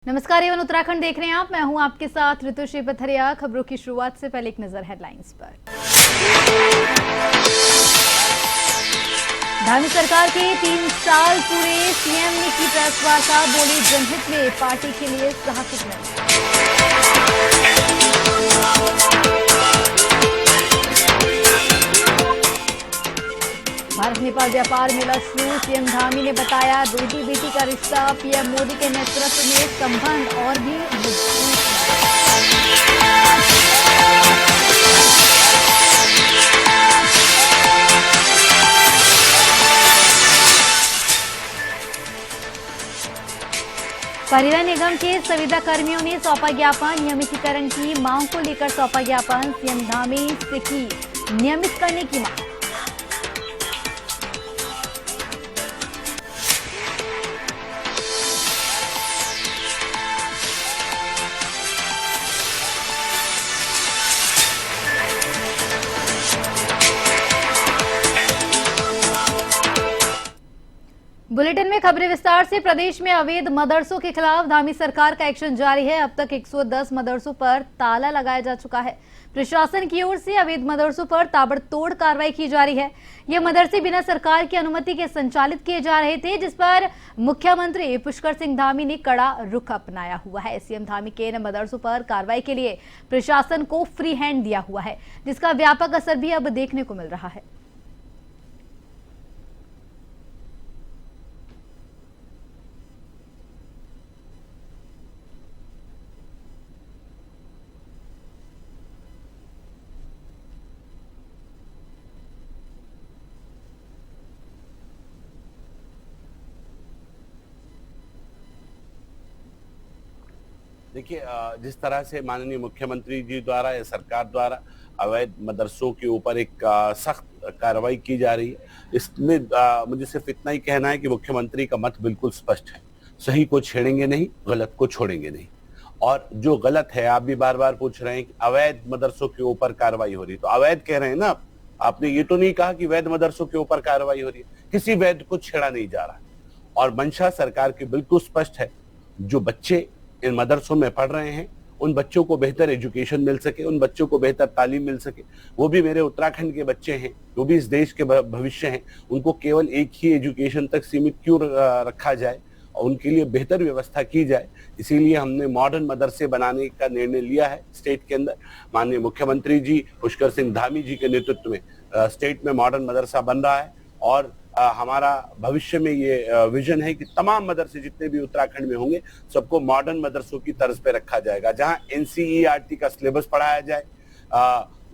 नमस्कार, एवन उत्तराखंड देख रहे हैं आप। मैं हूं आपके साथ ऋतुश्री पथरिया। खबरों की शुरुआत से पहले एक नजर हेडलाइंस पर। धामी सरकार के 3 साल पूरे, सीएम ने की प्रेस वार्ता। बोली, जनहित में पार्टी के लिए साहसिक निर्णय। भारत नेपाल व्यापार मेला शुरू, सीएम धामी ने बताया बेटी बेटी का रिश्ता। पीएम मोदी के नेतृत्व में संबंध और भी मजबूत। परिवहन निगम के संविदा कर्मियों ने सौंपा ज्ञापन। नियमितीकरण की मांग को लेकर सौंपा ज्ञापन। सीएम धामी से की नियमित करने की मांग। बुलेटिन में खबरें विस्तार से। प्रदेश में अवैध मदरसों के खिलाफ धामी सरकार का एक्शन जारी है। अब तक 110 मदरसों पर ताला लगाया जा चुका है। प्रशासन की ओर से अवैध मदरसों पर ताबड़तोड़ कार्रवाई की जा रही है। ये मदरसे बिना सरकार की अनुमति के संचालित किए जा रहे थे, जिस पर मुख्यमंत्री पुष्कर सिंह धामी ने कड़ा रुख अपनाया हुआ है। सीएम धामी के इन मदरसों पर कार्रवाई के लिए प्रशासन को फ्री हैंड दिया हुआ है, जिसका व्यापक असर भी अब देखने को मिल रहा है। देखिए, जिस तरह से माननीय मुख्यमंत्री जी द्वारा या सरकार द्वारा अवैध मदरसों के ऊपर एक सख्त कार्रवाई की जा रही है, इसमें मुझे सिर्फ इतना ही कहना है कि मुख्यमंत्री का मत बिल्कुल स्पष्ट है। सही को छेड़ेंगे नहीं, गलत को छोड़ेंगे नहीं। और जो गलत है, आप भी बार बार पूछ रहे हैं कि अवैध मदरसों के ऊपर कार्रवाई हो रही है, तो अवैध कह रहे हैं ना। आपने ये तो नहीं कहा कि वैध मदरसों के ऊपर कार्रवाई हो रही है। किसी वैध को छेड़ा नहीं जा रहा है और मंशा सरकार की बिल्कुल स्पष्ट है। जो बच्चे इन मदरसों में पढ़ रहे हैं, उन बच्चों को बेहतर एजुकेशन मिल सके, उन बच्चों को बेहतर तालीम मिल सके। वो भी मेरे उत्तराखंड के बच्चे हैं, वो भी इस देश के भविष्य हैं। उनको केवल एक ही एजुकेशन तक सीमित क्यों रखा जाए और उनके लिए बेहतर व्यवस्था की जाए। इसीलिए हमने मॉडर्न मदरसे बनाने का निर्णय लिया है स्टेट के अंदर। माननीय मुख्यमंत्री जी पुष्कर सिंह धामी जी के नेतृत्व में स्टेट में मॉडर्न मदरसा बन रहा है और हमारा भविष्य में ये विजन है कि तमाम मदरसे जितने भी उत्तराखंड में होंगे, सबको मॉडर्न मदरसों की तर्ज पे रखा जाएगा, जहां एनसीईआरटी का सिलेबस पढ़ाया जाए।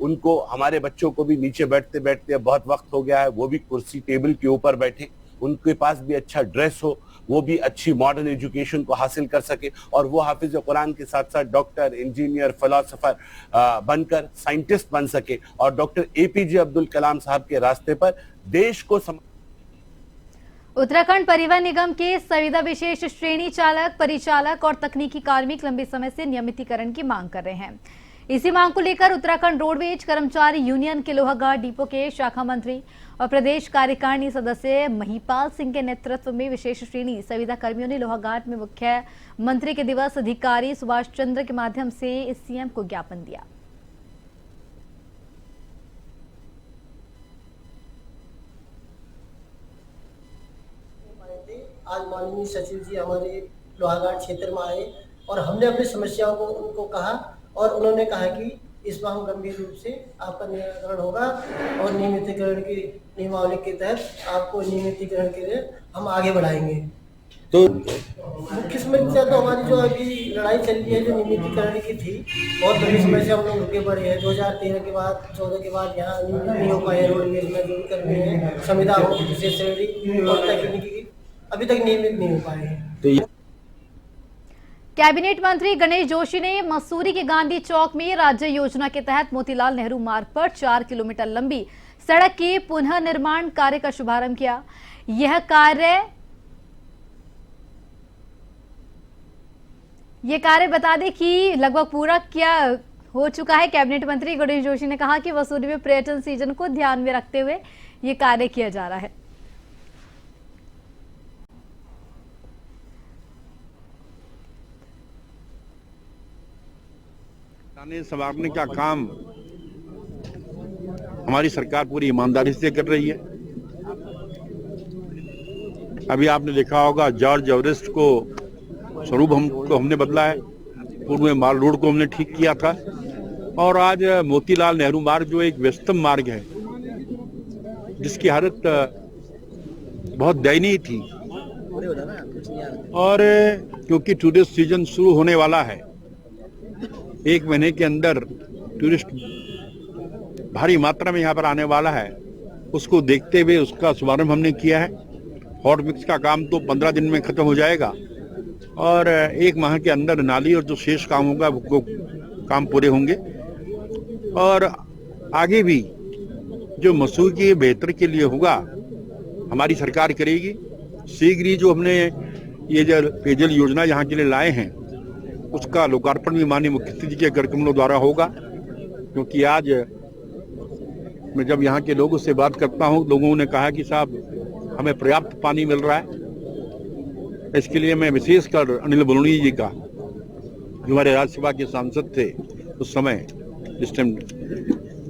उनको, हमारे बच्चों को भी नीचे बैठते बैठते बहुत वक्त हो गया है, वो भी कुर्सी टेबल के ऊपर बैठे, उनके पास भी अच्छा ड्रेस हो, वो भी अच्छी मॉडर्न एजुकेशन को हासिल कर सके और वो हाफिज कुरान के साथ साथ डॉक्टर, इंजीनियर, फिलोसोफर बनकर साइंटिस्ट बन सके और डॉक्टर एपीजे अब्दुल कलाम साहब के रास्ते पर देश को उत्तराखंड परिवहन निगम के संविदा विशेष श्रेणी चालक, परिचालक और तकनीकी कार्मिक लंबे समय से नियमितीकरण की मांग कर रहे हैं। इसी मांग को लेकर उत्तराखंड रोडवेज कर्मचारी यूनियन के लोहाघाट डिपो के शाखा मंत्री और प्रदेश कार्यकारिणी सदस्य महिपाल सिंह के नेतृत्व में विशेष श्रेणी संविदा कर्मियों ने लोहाघाट में मुख्यमंत्री के दिवस अधिकारी सुभाष चंद्र के माध्यम से सीएम को ज्ञापन दिया। आज माननीय सचिव जी हमारे लोहाघाट क्षेत्र में आए और हमने अपनी समस्याओं को उनको कहा और उन्होंने कहा कि इस पर हम गंभीर रूप से आपका निराकरण होगा और नियमितीकरण की नियमावली के तहत आपको नियमितीकरण के लिए हम आगे बढ़ाएंगे। तो मुख्य समस्या तो हमारी जो अभी लड़ाई चल रही है, जो नियमितीकरण की थी, बहुत बड़ी समस्या हम लोग रुके पड़े हैं। 2013 के बाद 14 के बाद यहाँ नियमित नहीं हो पाए। रोडवेज में जो भी कर्मी है, संविदा हो, विशेष श्रेणी और तकनीकी अभी तक नियमित नहीं हो पाए हैं। कैबिनेट मंत्री गणेश जोशी ने मसूरी के गांधी चौक में राज्य योजना के तहत मोतीलाल नेहरू मार्ग पर 4 किलोमीटर लंबी सड़क के पुनः निर्माण कार्य का शुभारंभ किया। यह कार्य बता दें कि लगभग पूरा किया हो चुका है। कैबिनेट मंत्री गणेश जोशी ने कहा कि मसूरी में पर्यटन सीजन को ध्यान में रखते हुए ये कार्य किया जा रहा है। बनाने संवारने का काम हमारी सरकार पूरी ईमानदारी से कर रही है। अभी आपने देखा होगा जॉर्ज एवरेस्ट को स्वरूप हमने बदला है, पूर्व में माल रोड को हमने ठीक किया था, और आज मोतीलाल नेहरू मार्ग जो एक व्यस्तम मार्ग है जिसकी हालत बहुत दयनीय थी, और क्योंकि टूरिस्ट सीजन शुरू होने वाला है, 1 महीने के अंदर टूरिस्ट भारी मात्रा में यहाँ पर आने वाला है, उसको देखते हुए उसका शुभारंभ हमने किया है। हॉट मिक्स का काम तो 15 दिन में खत्म हो जाएगा और 1 माह के अंदर नाली और जो शेष काम होगा वो काम पूरे होंगे। और आगे भी जो मसूर के बेहतर के लिए होगा हमारी सरकार करेगी। शीघ्र ही जो हमने ये जो पेयजल योजना यहाँ के लिए लाए हैं उसका लोकार्पण भी माननीय मुख्यमंत्री जी के कार्यक्रमों द्वारा होगा, क्योंकि आज मैं जब यहाँ के लोगों से बात करता हूँ, लोगों ने कहा कि साहब हमें पर्याप्त पानी मिल रहा है। इसके लिए मैं विशेषकर अनिल बलूनी जी का, जो हमारे राज्यसभा के सांसद थे उस समय, जिस टाइम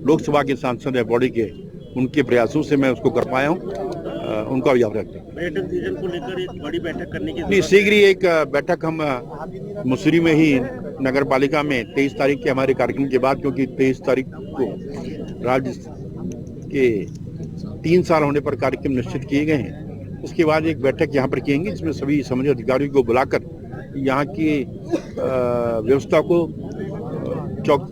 लोकसभा के सांसद है बॉडी के, उनके प्रयासों से मैं उसको कर पाया हूँ, उनका भी याद रखते हैं। पर्यटन सीजन को लेकर एक बड़ी बैठक करने की नहीं, शीघ्र ही एक बैठक हम मसूरी में ही नगर पालिका में 23 तारीख के हमारे कार्यक्रम के बाद, क्योंकि 23 तारीख को राज्य के 3 साल होने पर कार्यक्रम निश्चित किए गए हैं, उसके बाद एक बैठक यहाँ पर किएंगे जिसमें सभी संबंधित अधिकारियों को बुलाकर यहाँ की व्यवस्था को चौक।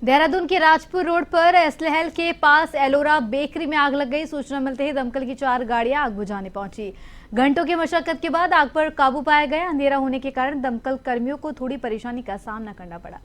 देहरादून के राजपुर रोड पर एसलहल के पास एलोरा बेकरी में आग लग गई। सूचना मिलते ही दमकल की 4 गाड़ियां आग बुझाने पहुंची। घंटों की मशक्कत के बाद आग पर काबू पाया गया। अंधेरा होने के कारण दमकल कर्मियों को थोड़ी परेशानी का सामना करना पड़ा।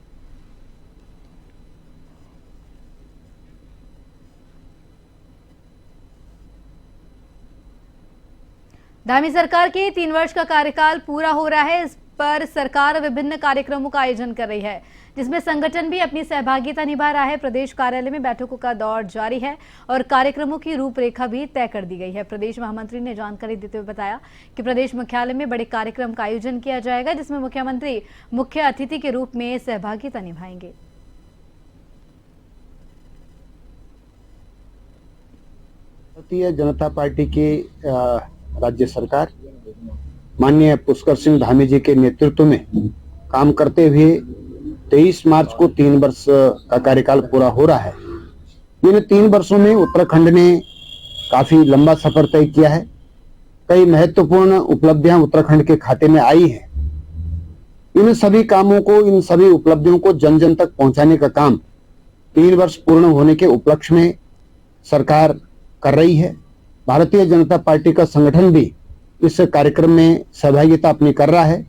धामी सरकार के 3 वर्ष का कार्यकाल पूरा हो रहा है। इस पर सरकार विभिन्न कार्यक्रमों का आयोजन कर रही है, जिसमें संगठन भी अपनी सहभागिता निभा रहा है। प्रदेश कार्यालय में बैठकों का दौर जारी है और कार्यक्रमों की रूपरेखा भी तय कर दी गई है। प्रदेश महामंत्री ने जानकारी देते हुए बताया कि प्रदेश मुख्यालय में बड़े कार्यक्रम का आयोजन किया जाएगा, जिसमें मुख्यमंत्री मुख्य अतिथि के रूप में सहभागिता निभाएंगे। भारतीय जनता पार्टी की राज्य सरकार माननीय पुष्कर सिंह धामी जी के नेतृत्व में काम करते हुए 23 मार्च को 3 वर्ष का कार्यकाल पूरा हो रहा है। इन 3 वर्षों में उत्तराखंड ने काफी लंबा सफर तय किया है। कई महत्वपूर्ण उपलब्धियां उत्तराखंड के खाते में आई हैं। इन सभी कामों को, इन सभी उपलब्धियों को जन जन तक पहुंचाने का काम 3 वर्ष पूर्ण होने के उपलक्ष्य में सरकार कर रही है। भारतीय जनता पार्टी का संगठन भी इस कार्यक्रम में सहभागिता अपनी कर रहा है।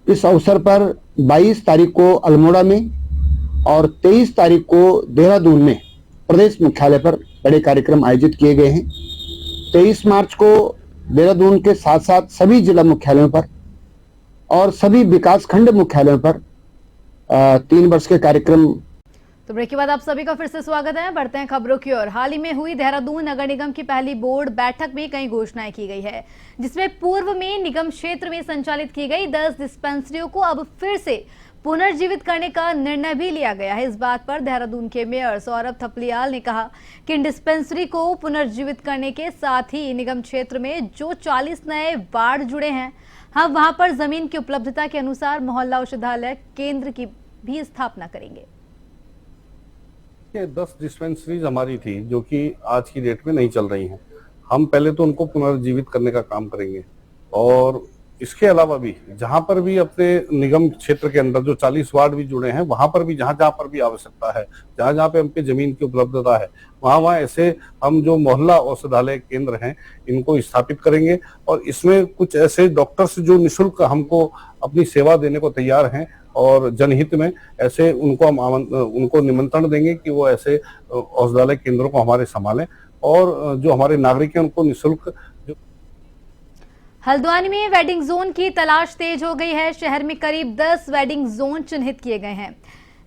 इस अवसर पर 22 तारीख को अल्मोड़ा में और 23 तारीख को देहरादून में प्रदेश मुख्यालय पर बड़े कार्यक्रम आयोजित किए गए हैं। 23 मार्च को देहरादून के साथ साथ सभी जिला मुख्यालयों पर और सभी विकासखंड मुख्यालयों पर 3 वर्ष के कार्यक्रम। तो ब्रेक के बाद आप सभी का फिर से स्वागत है। बढ़ते हैं खबरों की ओर। हाल ही में हुई देहरादून नगर निगम की पहली बोर्ड बैठक में कई घोषणाएं की गई है, जिसमें पूर्व में निगम क्षेत्र में संचालित की गई 10 डिस्पेंसरियों को अब फिर से पुनर्जीवित करने का निर्णय भी लिया गया है। इस बात पर देहरादून के मेयर सौरभ थपलियाल ने कहा कि इन डिस्पेंसरी को पुनर्जीवित करने के साथ ही निगम क्षेत्र में जो 40 नए वार्ड जुड़े हैं, हम वहां पर जमीन की उपलब्धता के अनुसार मोहल्ला औषधालय केंद्र की भी स्थापना करेंगे। 10 डिस्पेंसरीज हमारी थी जो कि आज की डेट में नहीं चल रही हैं। हम पहले तो उनको पुनर्जीवित करने का काम करेंगे और इसके अलावा भी जहां पर भी अपने निगम क्षेत्र के अंदर जो 40 वार्ड भी जुड़े हैं, वहां पर भी जहां पर भी आवश्यकता है, जहां पे हमके जमीन की उपलब्धता है, वहां ऐसे हम जो मोहल्ला औषधालय केंद्र हैं इनको स्थापित करेंगे। और इसमें कुछ ऐसे डॉक्टर्स जो निःशुल्क हमको अपनी सेवा देने को तैयार हैं और जनहित में ऐसे उनको हम उनको निमंत्रण देंगे कि वो ऐसे औषधालय केंद्रों को हमारे संभालें और जो हमारे नागरिक हैं उनको निःशुल्क। हल्द्वानी में वेडिंग जोन की तलाश तेज हो गई है। शहर में करीब 10 वेडिंग जोन चिन्हित किए गए हैं,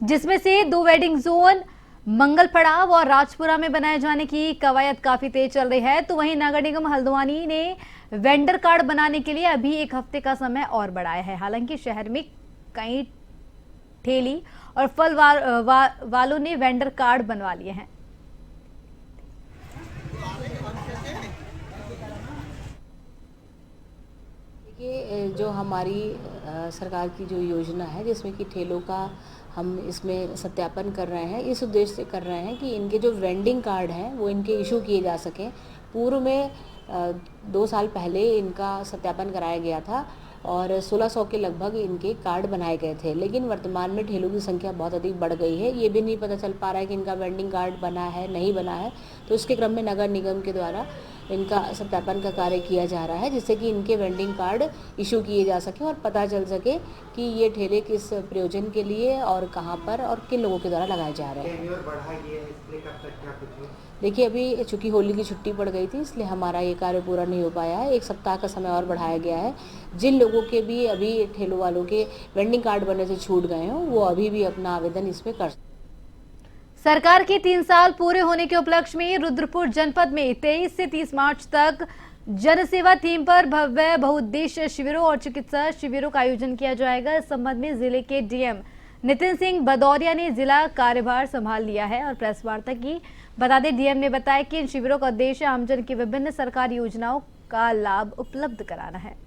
जिसमें से 2 वेडिंग जोन मंगल पड़ाव और राजपुरा में बनाए जाने की कवायद काफी तेज चल रही है। तो वहीं नगर निगम हल्द्वानी ने वेंडर कार्ड बनाने के लिए अभी 1 हफ्ते का समय और बढ़ाया है। हालांकि शहर में कई ठेली और फल वालों ने वेंडर कार्ड बनवा लिए हैं। देखिए, जो हमारी सरकार की जो योजना है जिसमें कि ठेलों का हम इसमें सत्यापन कर रहे हैं, इस उद्देश्य से कर रहे हैं कि इनके जो वेंडिंग कार्ड हैं वो इनके इशू किए जा सकें। पूर्व में 2 साल पहले इनका सत्यापन कराया गया था और 1600 के लगभग इनके कार्ड बनाए गए थे, लेकिन वर्तमान में ठेलों की संख्या बहुत अधिक बढ़ गई है। ये भी नहीं पता चल पा रहा है कि इनका वेंडिंग कार्ड बना है नहीं बना है, तो इसके क्रम में नगर निगम के द्वारा इनका सत्यापन का कार्य किया जा रहा है, जिससे कि इनके वेंडिंग कार्ड इशू किए जा सके और पता चल सके कि ये ठेले किस प्रयोजन के लिए और कहाँ पर और किन लोगों के द्वारा लगाए जा रहे हैं। देखिए, अभी चूंकि होली की छुट्टी पड़ गई थी, इसलिए हमारा ये कार्य पूरा नहीं हो पाया है। 1 सप्ताह का समय और बढ़ाया गया है। जिन लोगों के भी अभी ठेलों वालों के वेंडिंग कार्ड बनने से छूट गए हों, वो अभी भी अपना आवेदन इसमें कर सकते हैं। सरकार के 3 साल पूरे होने के उपलक्ष्य में रुद्रपुर जनपद में 23 से 30 मार्च तक जनसेवा थीम पर भव्य बहुउद्देश्य शिविरों और चिकित्सा शिविरों का आयोजन किया जाएगा। इस संबंध में जिले के डीएम नितिन सिंह भदौरिया ने जिला कार्यभार संभाल लिया है और प्रेस वार्ता की। बता दें, डीएम ने बताया कि इन शिविरों का उद्देश्य आमजन की विभिन्न सरकारी योजनाओं का लाभ उपलब्ध कराना है।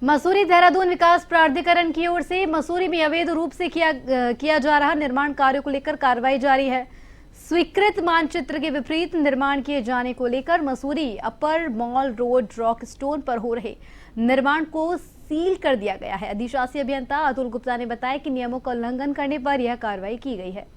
मसूरी देहरादून विकास प्राधिकरण की ओर से मसूरी में अवैध रूप से किया जा रहा निर्माण कार्यों को लेकर कार्रवाई जारी है। स्वीकृत मानचित्र के विपरीत निर्माण किए जाने को लेकर मसूरी अपर मॉल रोड रॉक स्टोन पर हो रहे निर्माण को सील कर दिया गया है। अधिशासी अभियंता अतुल गुप्ता ने बताया कि नियमों का उल्लंघन करने पर यह कार्रवाई की गई है।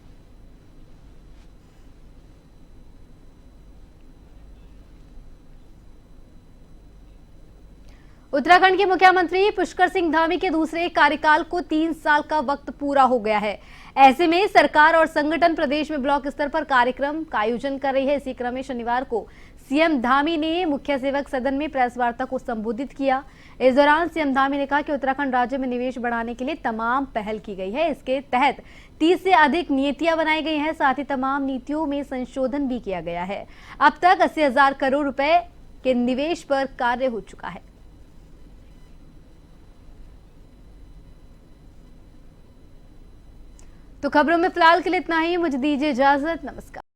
उत्तराखंड के मुख्यमंत्री पुष्कर सिंह धामी के दूसरे कार्यकाल को 3 साल का वक्त पूरा हो गया है। ऐसे में सरकार और संगठन प्रदेश में ब्लॉक स्तर पर कार्यक्रम का आयोजन कर रही है। इसी क्रम में शनिवार को सीएम धामी ने मुख्य सेवक सदन में प्रेस वार्ता को संबोधित किया। इस दौरान सीएम धामी ने कहा कि उत्तराखंड राज्य में निवेश बढ़ाने के लिए तमाम पहल की गई है। इसके तहत 30 से अधिक नीतियां बनाई गई हैं। साथ ही तमाम नीतियों में संशोधन भी किया गया है। अब तक 80,000 करोड़ रुपए के निवेश पर कार्य हो चुका है। तो खबरों में फिलहाल के लिए इतना ही। मुझे दीजिए इजाजत। नमस्कार।